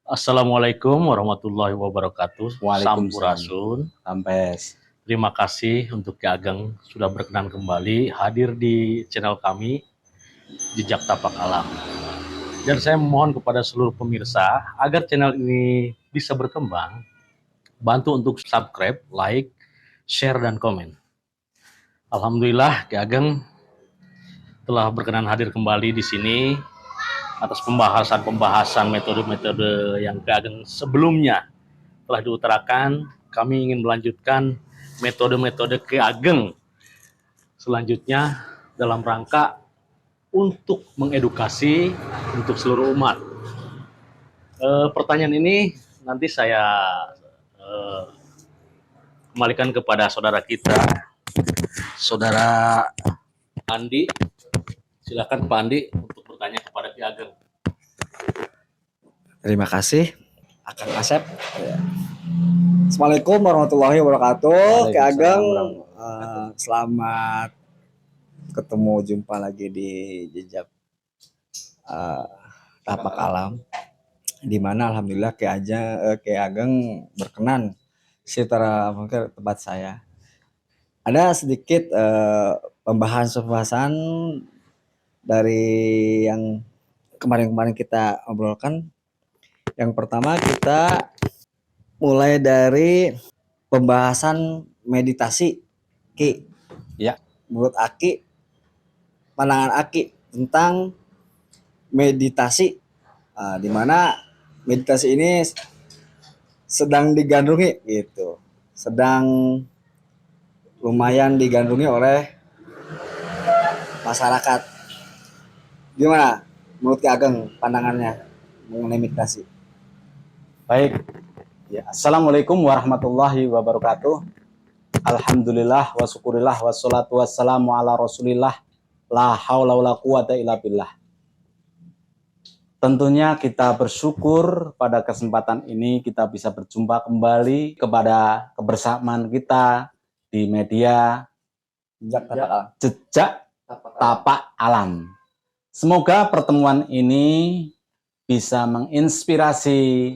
Assalamualaikum warahmatullahi wabarakatuh. Waalaikumsalam. Sampurasun. Sampes. Terima kasih untuk Ki Ageng sudah berkenan kembali hadir di channel kami Jejak Tapak Alam. Dan saya memohon kepada seluruh pemirsa agar channel ini bisa berkembang, bantu untuk subscribe, like, share, dan komen. Alhamdulillah Ki Ageng telah berkenan hadir kembali di sini atas pembahasan metode-metode yang Ki Ageng sebelumnya telah diutarakan. Kami ingin melanjutkan metode-metode Ki Ageng selanjutnya dalam rangka untuk mengedukasi untuk seluruh umat. Pertanyaan ini nanti saya kembalikan kepada saudara kita, saudara Andi. Silakan Pak Andi untuk bertanya kepada Ki Ageng. Terima kasih, Akang Asep. Assalamualaikum warahmatullahi wabarakatuh. Ki Ageng, selamat ketemu jumpa lagi di Jejak Tapak Alam, di mana alhamdulillah Ki Ageng berkenan secara mungkin tempat saya. Ada sedikit pembahasan dari yang kemarin-kemarin kita obrolkan. Yang pertama kita mulai dari pembahasan meditasi, Ki. Ya. Menurut Aki, pandangan Aki tentang meditasi, di mana meditasi ini sedang digandrungi gitu, sedang lumayan digandrungi oleh masyarakat. Gimana menurut Ki Ageng pandangannya mengenai meditasi? Baik. Ya, Assalamualaikum warahmatullahi wabarakatuh. Alhamdulillah wa syukurillah wassalatu wassalamu ala rasulillah la haula wala quwata illa billah. Tentunya kita bersyukur pada kesempatan ini kita bisa berjumpa kembali kepada kebersamaan kita di media Jejak Tapak Alam. Semoga pertemuan ini bisa menginspirasi,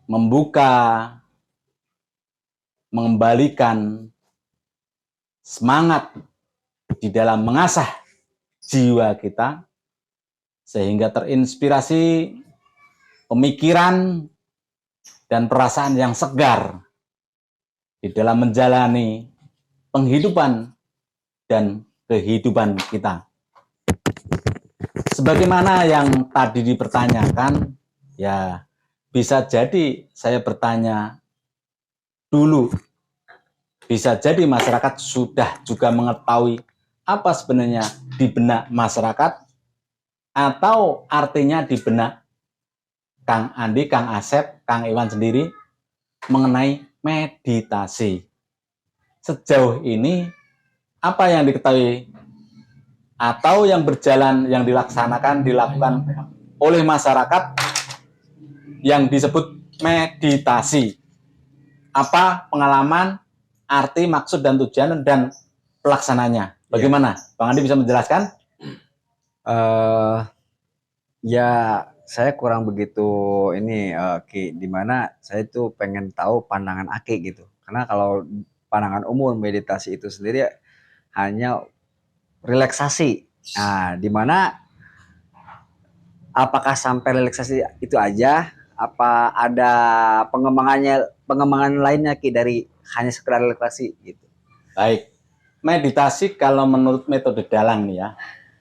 membuka, mengembalikan semangat di dalam mengasah jiwa kita, sehingga terinspirasi pemikiran dan perasaan yang segar di dalam menjalani penghidupan dan kehidupan kita. Sebagaimana yang tadi dipertanyakan, ya bisa jadi saya bertanya dulu, bisa jadi masyarakat sudah juga mengetahui apa sebenarnya di benak masyarakat, atau artinya di benak Kang Andi, Kang Asep, Kang Iwan sendiri mengenai meditasi. Sejauh ini apa yang diketahui atau yang berjalan, yang dilakukan oleh masyarakat yang disebut meditasi? Apa pengalaman, arti, maksud, dan tujuan, dan pelaksananya? Bagaimana? Bang Andi bisa menjelaskan? Ya, saya kurang begitu ini, Ki, dimana saya tuh pengen tahu pandangan Aki gitu. Karena kalau pandangan umum meditasi itu sendiri hanya relaksasi. Nah, dimana apakah sampai relaksasi itu aja? Apa ada pengembangan lainnya, Ki, dari hanya sekedar relaksasi gitu? Baik, meditasi kalau menurut metode Dalang nih ya,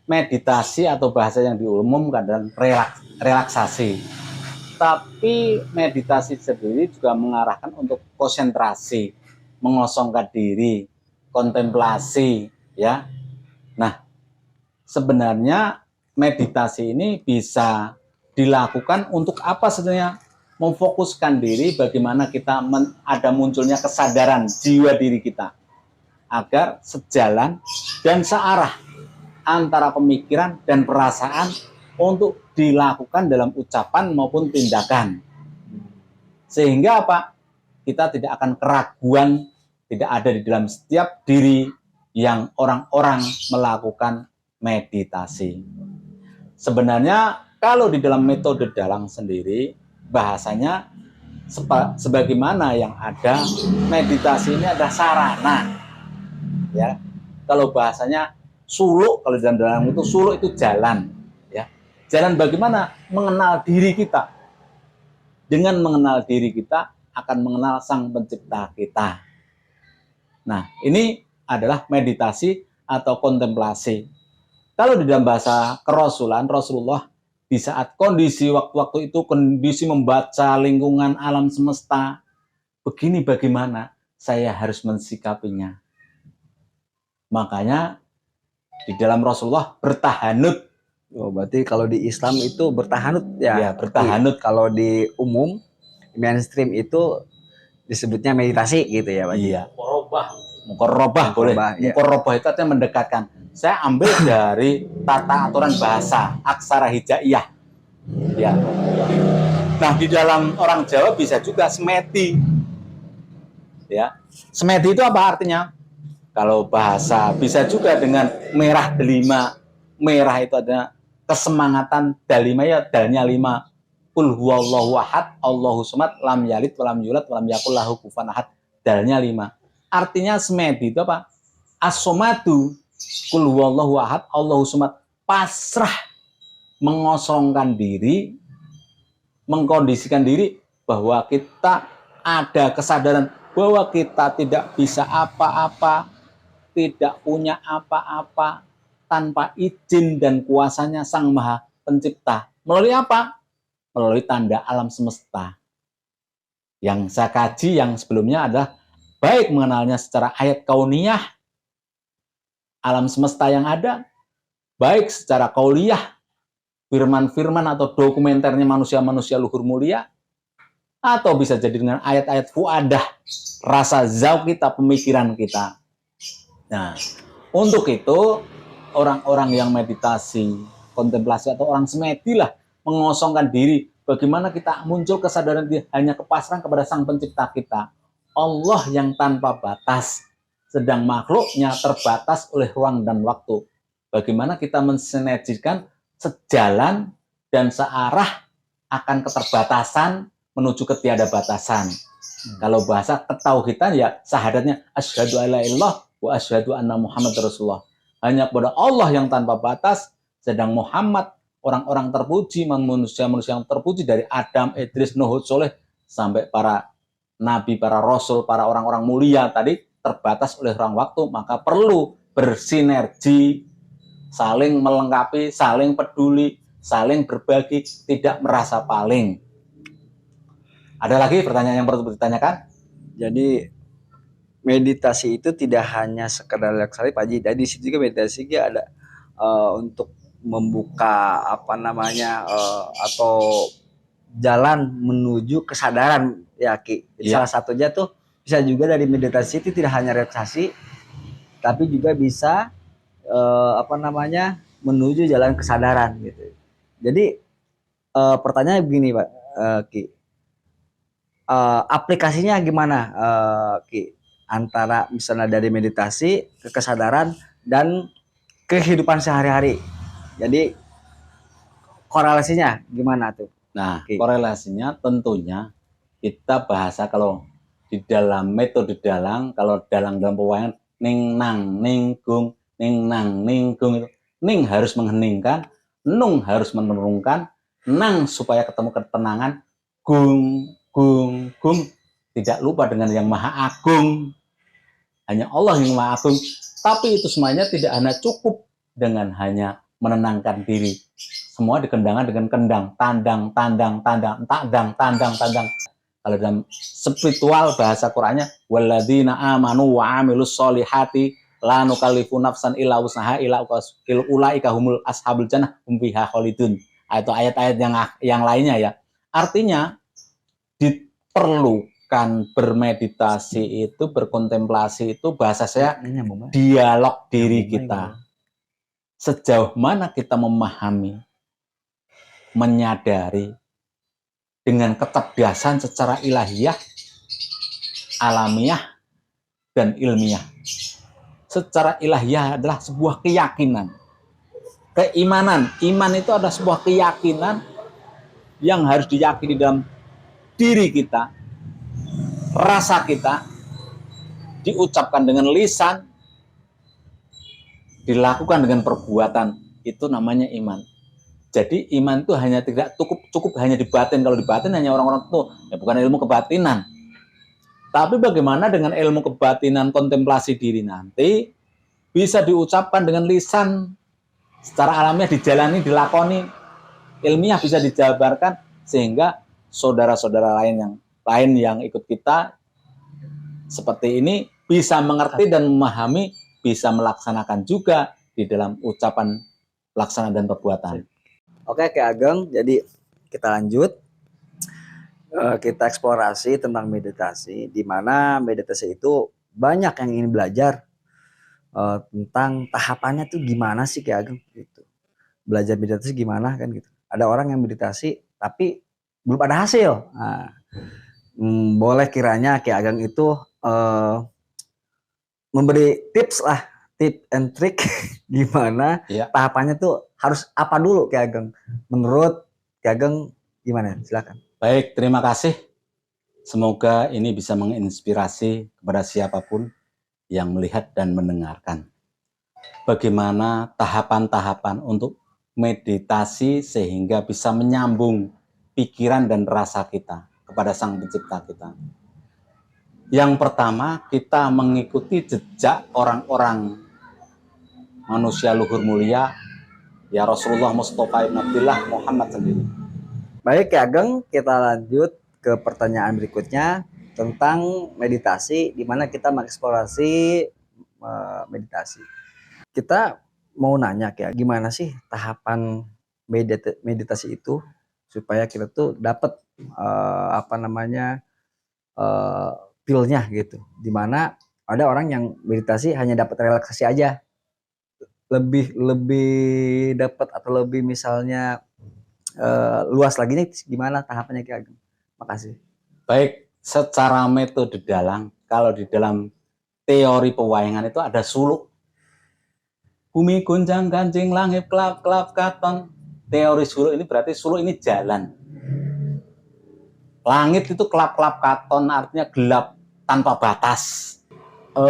meditasi atau bahasa yang diumumkan dan relaksasi. Tapi meditasi sendiri juga mengarahkan untuk konsentrasi, mengosongkan diri, kontemplasi, ya. Nah, sebenarnya meditasi ini bisa dilakukan untuk apa sebenarnya? Memfokuskan diri, bagaimana kita ada munculnya kesadaran jiwa diri kita agar sejalan dan searah antara pemikiran dan perasaan untuk dilakukan dalam ucapan maupun tindakan. Sehingga apa? Kita tidak akan keraguan, tidak ada di dalam setiap diri yang orang-orang melakukan meditasi. Sebenarnya kalau di dalam metode Dalang sendiri, bahasanya sebagaimana yang ada, meditasi ini adalah sarana, ya. Kalau bahasanya suluk, kalau dalam itu suluk itu jalan, ya. Jalan bagaimana mengenal diri kita. Dengan mengenal diri kita akan mengenal Sang Pencipta kita. Nah, ini adalah meditasi atau kontemplasi. Kalau di dalam bahasa kerasulan, Rasulullah di saat kondisi waktu-waktu itu, kondisi membaca lingkungan alam semesta, begini bagaimana saya harus mensikapinya. Makanya di dalam Rasulullah bertahanut. Oh, berarti kalau di Islam itu bertahanut ya. Ya, bertahanut. Kalau di umum mainstream itu disebutnya meditasi gitu ya, Pak. Iya. Mukorobah boleh. Ya. Mukorobah itu artinya mendekatkan. Saya ambil dari tata aturan bahasa aksara hijaiyah. Ya. Nah, di dalam orang Jawa bisa juga semeti. Ya. Semeti itu apa artinya? Kalau bahasa bisa juga dengan merah delima. Merah itu ada kesemangatan, dalima ya dalnya 5. Qul huwallahu ahad, Allahu samad, lam yalid walam yulad walam yakul lahu kufuwan ahad. Dalnya 5. Artinya semedi itu apa? As-somadu, qul huwallahu ahad, Allahu samad. Pasrah, mengosongkan diri, mengkondisikan diri bahwa kita ada kesadaran bahwa kita tidak bisa apa-apa, tidak punya apa-apa tanpa izin dan kuasanya Sang Maha Pencipta. Melalui apa? Melalui tanda alam semesta. Yang saya kaji yang sebelumnya adalah baik mengenalnya secara ayat kauniyah, alam semesta yang ada, baik secara kauliyah, firman-firman atau dokumenternya manusia-manusia luhur mulia, atau bisa jadi dengan ayat-ayat fuadah, rasa zauq kita, pemikiran kita. Nah, untuk itu orang-orang yang meditasi, kontemplasi atau orang semedi lah mengosongkan diri. Bagaimana kita muncul kesadaran diri hanya kepasrahan kepada Sang Pencipta kita. Allah yang tanpa batas, sedang makhluknya terbatas oleh ruang dan waktu. Bagaimana kita mensinergikan sejalan dan searah akan keterbatasan menuju ketiada batasan. Kalau bahasa ketauhidan ya syahadatnya asyhadu alla ilaha illallah wa asyhadu anna Muhammad Rasulullah. Hanya kepada Allah yang tanpa batas, sedang Muhammad orang-orang terpuji, manusia-manusia yang terpuji dari Adam, Idris, Nuh, Soleh sampai para nabi, para rasul, para orang-orang mulia tadi terbatas oleh ruang waktu, maka perlu bersinergi, saling melengkapi, saling peduli, saling berbagi, tidak merasa paling. Ada lagi pertanyaan yang perlu ditanyakan? Jadi meditasi itu tidak hanya sekedar relaksasi, Pak Haji. Jadi di situ juga meditasi juga ada untuk membuka atau jalan menuju kesadaran ya Ki. Ya. Salah satunya tuh bisa juga dari meditasi itu tidak hanya relaksasi, tapi juga bisa menuju jalan kesadaran gitu. Jadi pertanyaannya begini Pak Ki, aplikasinya gimana Ki, antara misalnya dari meditasi ke kesadaran dan kehidupan sehari-hari. Jadi korelasinya gimana tuh? Nah, korelasinya tentunya kita bahasa kalau di dalam metode dalang, kalau dalang dalam pewayangan ning nang ning gung itu ning harus mengheningkan, nung harus menurunkan, nang supaya ketemu ketenangan, gung tidak lupa dengan yang maha agung. Hanya Allah yang maha agung. Tapi itu semuanya tidak hanya cukup dengan hanya menenangkan diri. Semua dikendangkan dengan kendang, tandang. Kalau dalam spiritual bahasa Qur'annya, walladzina amanu wa amilus solihati la nukallifu nafsan illa wus'aha illa ulaika humul ashabul jannah hum fiha khalidun. Atau ayat-ayat yang lainnya ya. Artinya diperlukan bermeditasi itu, berkontemplasi itu, bahasa saya dialog diri kita. Sejauh mana kita memahami, menyadari dengan kecerdasan secara ilahiyah, alamiah, dan ilmiah. Secara ilahiyah adalah sebuah keyakinan, keimanan. Iman itu adalah sebuah keyakinan yang harus diyakini dalam diri kita, rasa kita, diucapkan dengan lisan, dilakukan dengan perbuatan, itu namanya iman. Jadi iman itu hanya tidak cukup hanya di batin. Kalau di batin hanya orang-orang itu, ya bukan ilmu kebatinan. Tapi bagaimana dengan ilmu kebatinan kontemplasi diri nanti bisa diucapkan dengan lisan, secara alamiah dijalani, dilakoni, ilmiah bisa dijabarkan, sehingga saudara-saudara lain yang ikut kita seperti ini bisa mengerti dan memahami, bisa melaksanakan juga di dalam ucapan, pelaksanaan dan perbuatan. Oke, Kak Ageng, jadi kita lanjut. Kita eksplorasi tentang meditasi, di mana meditasi itu banyak yang ingin belajar tentang tahapannya tuh gimana sih, Kak Ageng gitu. Belajar meditasi gimana kan gitu. Ada orang yang meditasi tapi belum ada hasil. Nah, boleh kiranya Kak Ageng itu memberi tips lah, tip and trick gimana tahapannya tuh harus apa dulu Kak Ageng. Menurut Kak Ageng gimana? Silakan. Baik, terima kasih. Semoga ini bisa menginspirasi kepada siapapun yang melihat dan mendengarkan. Bagaimana tahapan-tahapan untuk meditasi sehingga bisa menyambung pikiran dan rasa kita kepada Sang Pencipta kita. Yang pertama, kita mengikuti jejak orang-orang manusia luhur mulia, ya Rasulullah Mustafa Ibn Abdillah Muhammad sendiri. Baik Kak Ageng, kita lanjut ke pertanyaan berikutnya tentang meditasi, di mana kita mengeksplorasi meditasi. Kita mau nanya Kak, gimana sih tahapan meditasi itu supaya kita tuh dapat feel-nya gitu. Dimana ada orang yang meditasi hanya dapat relaksasi aja, lebih dapat atau lebih misalnya luas lagi nih gimana tahapannya Ki Ageng? Makasih. Baik, secara metode dalang, kalau di dalam teori pewayangan itu ada suluk. Bumi gonjang ganjing, langit kelap-kelap katon. Teori suluk ini berarti suluk ini jalan. Langit itu kelap-kelap katon, artinya gelap tanpa batas.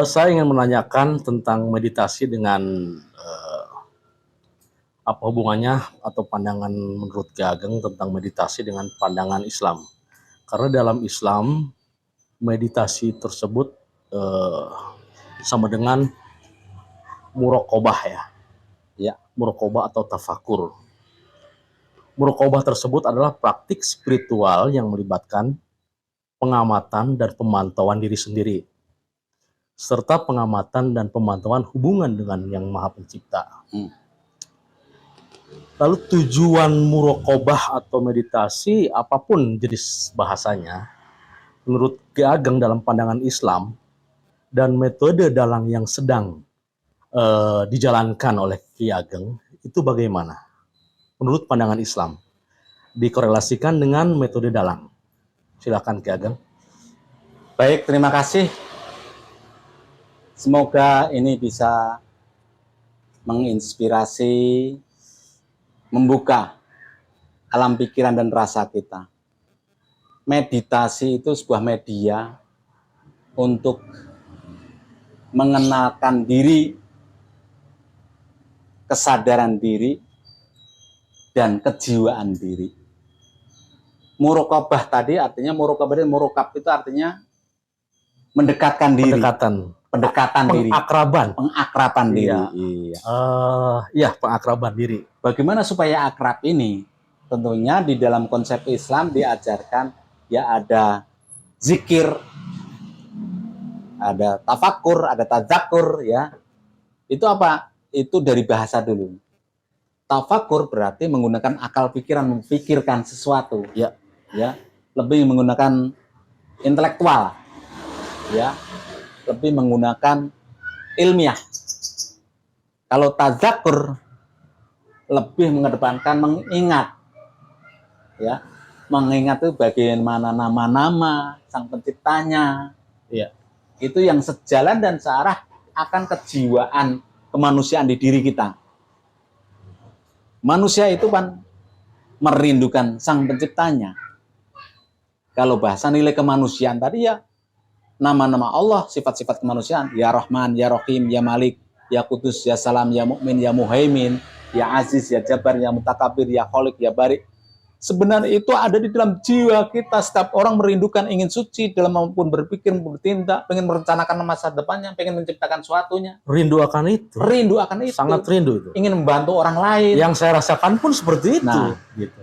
Saya ingin menanyakan tentang meditasi dengan apa hubungannya atau pandangan menurut Ki Ageng tentang meditasi dengan pandangan Islam. Karena dalam Islam meditasi tersebut sama dengan muraqabah ya, muraqabah atau tafakur. Muraqabah tersebut adalah praktik spiritual yang melibatkan pengamatan dan pemantauan diri sendiri, serta pengamatan dan pemantauan hubungan dengan Yang Maha Pencipta. Lalu tujuan muraqabah atau meditasi, apapun jenis bahasanya, menurut Ki Ageng dalam pandangan Islam dan metode dalang yang sedang dijalankan oleh Ki Ageng, itu bagaimana? Menurut pandangan Islam, dikorelasikan dengan metode dalang. Silakan Ki Ageng. Baik, terima kasih. Semoga ini bisa menginspirasi, membuka alam pikiran dan rasa kita. Meditasi itu sebuah media untuk mengenalkan diri, kesadaran diri, dan kejiwaan diri. Muraqabah tadi artinya muraqab itu artinya mendekatkan diri. Pendekatan diri. Pengakraban diri. Iya, pengakraban diri. Bagaimana supaya akrab ini? Tentunya di dalam konsep Islam diajarkan ya ada zikir, ada tafakur, ada tadzakur ya. Itu apa? Itu dari bahasa dulu. Tafakur berarti menggunakan akal pikiran, memikirkan sesuatu. Ya. Lebih menggunakan intelektual. Ya. Lebih menggunakan ilmiah. Kalau tadzakur lebih mengedepankan mengingat. Ya. Mengingat itu bagaimana nama-nama Sang Penciptanya. Ya. Itu yang sejalan dan searah akan kejiwaan kemanusiaan di diri kita. Manusia itu kan merindukan Sang Penciptanya. Kalau bahasa nilai kemanusiaan tadi ya nama-nama Allah, sifat-sifat kemanusiaan, ya Rahman, ya Rahim, ya Malik, ya Kudus, ya Salam, ya Mukmin, ya Muhaimin, ya Aziz, ya Jabbar, ya Mutakabir, ya Khalik, ya Barik. Sebenarnya itu ada di dalam jiwa kita. Setiap orang merindukan ingin suci dalam maupun berpikir, bertindak, pengen merencanakan masa depannya, pengen menciptakan suatunya. Rindu akan itu. Rindu akan itu. Sangat rindu itu. Ingin membantu orang lain. Yang saya rasakan pun seperti itu. Nah, gitu.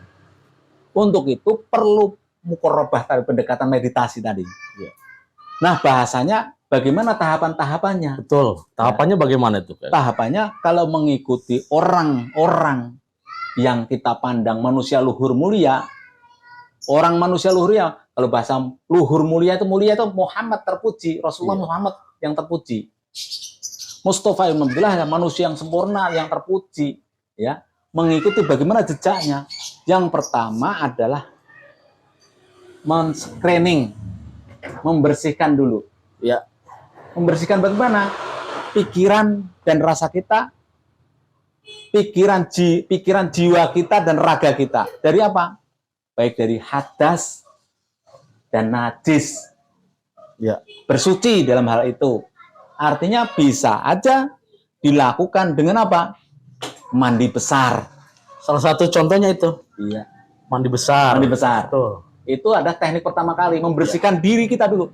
Untuk itu perlu mukorobah tadi, pendekatan meditasi tadi. Ya. Nah, bahasanya bagaimana tahapan-tahapannya? Betul. Tahapannya bagaimana itu? Tahapannya kalau mengikuti orang-orang yang kita pandang manusia luhur mulia, orang manusia luhur ya, kalau bahasa luhur mulia itu Muhammad terpuji, Rasulullah Muhammad yang terpuji. Mustafa ibn Abdullah ya, manusia yang sempurna, yang terpuji, ya. Mengikuti bagaimana jejaknya. Yang pertama adalah men-screening, membersihkan dulu, ya. Membersihkan bagaimana? Pikiran dan rasa kita, pikiran jiwa kita dan raga kita. Dari apa? Baik dari hadas dan najis. Ya, bersuci dalam hal itu. Artinya bisa aja dilakukan dengan apa? Mandi besar. Salah satu contohnya itu. Iya. Mandi besar. Mandi besar. Betul. Itu ada teknik pertama kali, membersihkan diri kita dulu.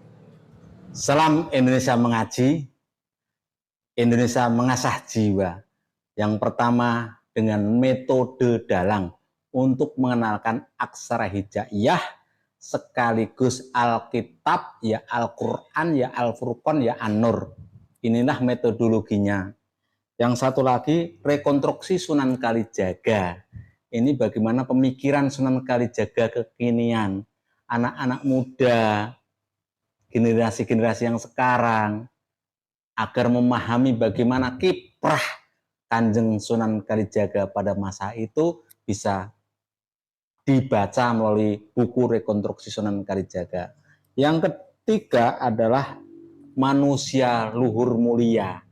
Salam Indonesia mengaji, Indonesia mengasah jiwa. Yang pertama dengan metode dalang untuk mengenalkan aksara hijaiyah sekaligus Alkitab, ya Al-Quran, ya Al-Furqan, ya An-Nur. Inilah metodologinya. Yang satu lagi rekonstruksi Sunan Kalijaga. Ini bagaimana pemikiran Sunan Kalijaga kekinian, anak-anak muda, generasi-generasi yang sekarang, agar memahami bagaimana kiprah Kanjeng Sunan Kalijaga pada masa itu bisa dibaca melalui buku rekonstruksi Sunan Kalijaga. Yang ketiga adalah manusia luhur mulia.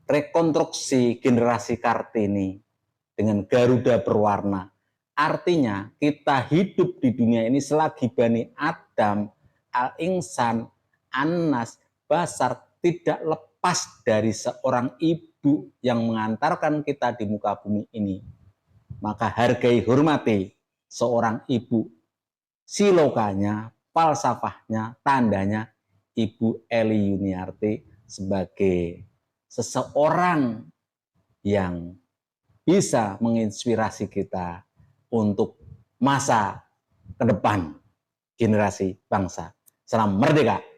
Rekonstruksi generasi Kartini dengan Garuda berwarna. Artinya kita hidup di dunia ini selagi Bani Adam, Al-Insan, An-Nas, Basar tidak lepas dari seorang ibu yang mengantarkan kita di muka bumi ini. Maka hargai, hormati seorang ibu. Silokanya, falsafahnya, tandanya Ibu Eli Yuniarti sebagai seseorang yang bisa menginspirasi kita untuk masa ke depan generasi bangsa. Salam merdeka.